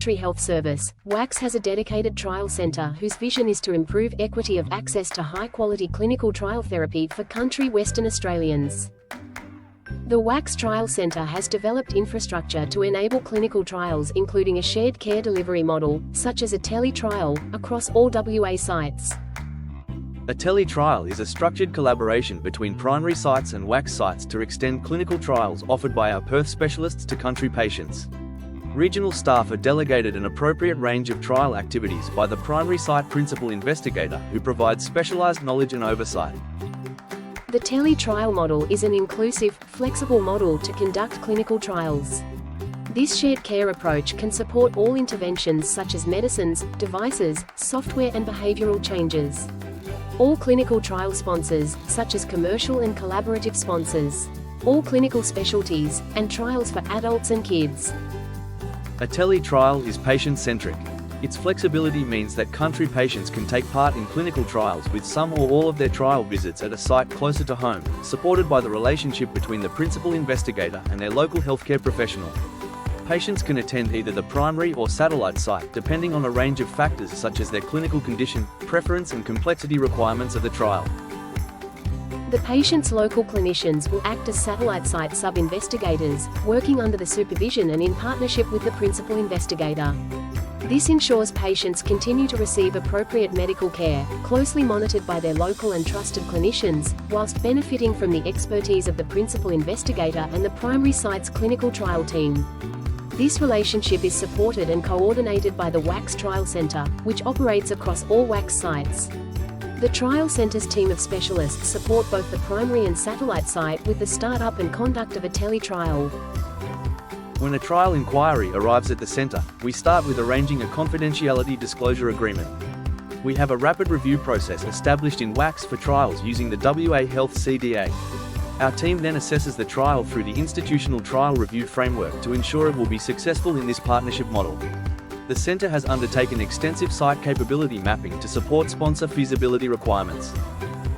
Health Service, WACS has a dedicated trial center whose vision is to improve equity of access to high-quality clinical trial therapy for country Western Australians. The WACS Trial Centre has developed infrastructure to enable clinical trials including a shared care delivery model, such as a teletrial, across all WA sites. A teletrial is a structured collaboration between primary sites and WACS sites to extend clinical trials offered by our Perth specialists to country patients. Regional staff are delegated an appropriate range of trial activities by the primary site principal investigator who provides specialised knowledge and oversight. The Teletrial Model is an inclusive, flexible model to conduct clinical trials. This shared care approach can support all interventions such as medicines, devices, software and behavioural changes. All clinical trial sponsors, such as commercial and collaborative sponsors. All clinical specialties, and trials for adults and kids. A teletrial is patient-centric. Its flexibility means that country patients can take part in clinical trials with some or all of their trial visits at a site closer to home, supported by the relationship between the principal investigator and their local healthcare professional. Patients can attend either the primary or satellite site depending on a range of factors such as their clinical condition, preference and complexity requirements of the trial. The patient's local clinicians will act as satellite site sub-investigators, working under the supervision and in partnership with the principal investigator. This ensures patients continue to receive appropriate medical care, closely monitored by their local and trusted clinicians, whilst benefiting from the expertise of the principal investigator and the primary site's clinical trial team. This relationship is supported and coordinated by the WACS Trial Centre, which operates across all WACS sites. The Trial Centre's team of specialists support both the primary and satellite site with the start-up and conduct of a teletrial. When a trial inquiry arrives at the centre, we start with arranging a confidentiality disclosure agreement. We have a rapid review process established in WACS for trials using the WA Health CDA. Our team then assesses the trial through the Institutional Trial Review Framework to ensure it will be successful in this partnership model. The centre has undertaken extensive site capability mapping to support sponsor feasibility requirements.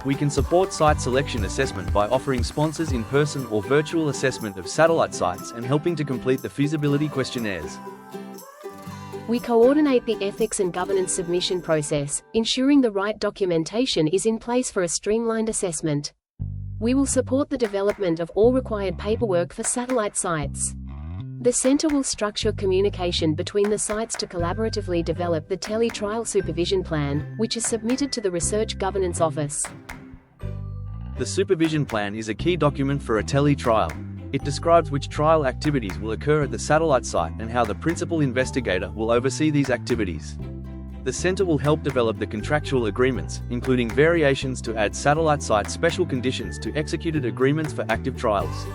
We can support site selection assessment by offering sponsors in-person or virtual assessment of satellite sites and helping to complete the feasibility questionnaires. We coordinate the ethics and governance submission process, ensuring the right documentation is in place for a streamlined assessment. We will support the development of all required paperwork for satellite sites. The centre will structure communication between the sites to collaboratively develop the teletrial supervision plan, which is submitted to the Research Governance Office. The supervision plan is a key document for a teletrial. It describes which trial activities will occur at the satellite site and how the principal investigator will oversee these activities. The centre will help develop the contractual agreements, including variations to add satellite site special conditions to executed agreements for active trials.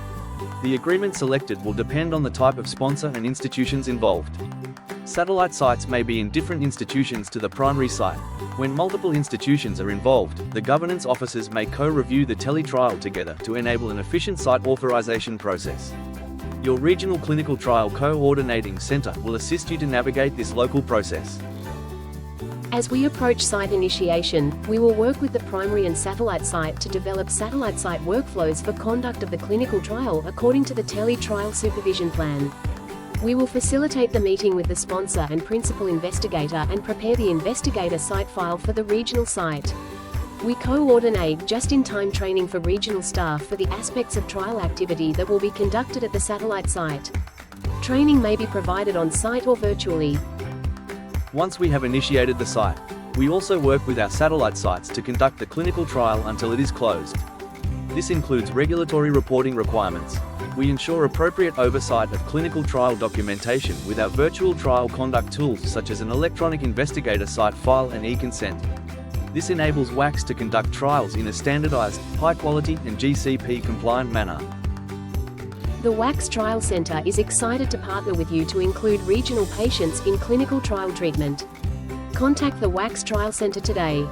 The agreement selected will depend on the type of sponsor and institutions involved. Satellite sites may be in different institutions to the primary site. When multiple institutions are involved, the governance officers may co-review the teletrial together to enable an efficient site authorization process. Your regional clinical trial coordinating centre will assist you to navigate this local process. As we approach site initiation, we will work with the primary and satellite site to develop satellite site workflows for conduct of the clinical trial according to the teletrial supervision plan. We will facilitate the meeting with the sponsor and principal investigator and prepare the investigator site file for the regional site. We coordinate just-in-time training for regional staff for the aspects of trial activity that will be conducted at the satellite site. Training may be provided on site or virtually. Once we have initiated the site, we also work with our satellite sites to conduct the clinical trial until it is closed. This includes regulatory reporting requirements. We ensure appropriate oversight of clinical trial documentation with our virtual trial conduct tools such as an electronic investigator site file and e-consent. This enables WACS to conduct trials in a standardized, high-quality and GCP-compliant manner. The WACS Trial Centre is excited to partner with you to include regional patients in clinical trial treatment. Contact the WACS Trial Centre today.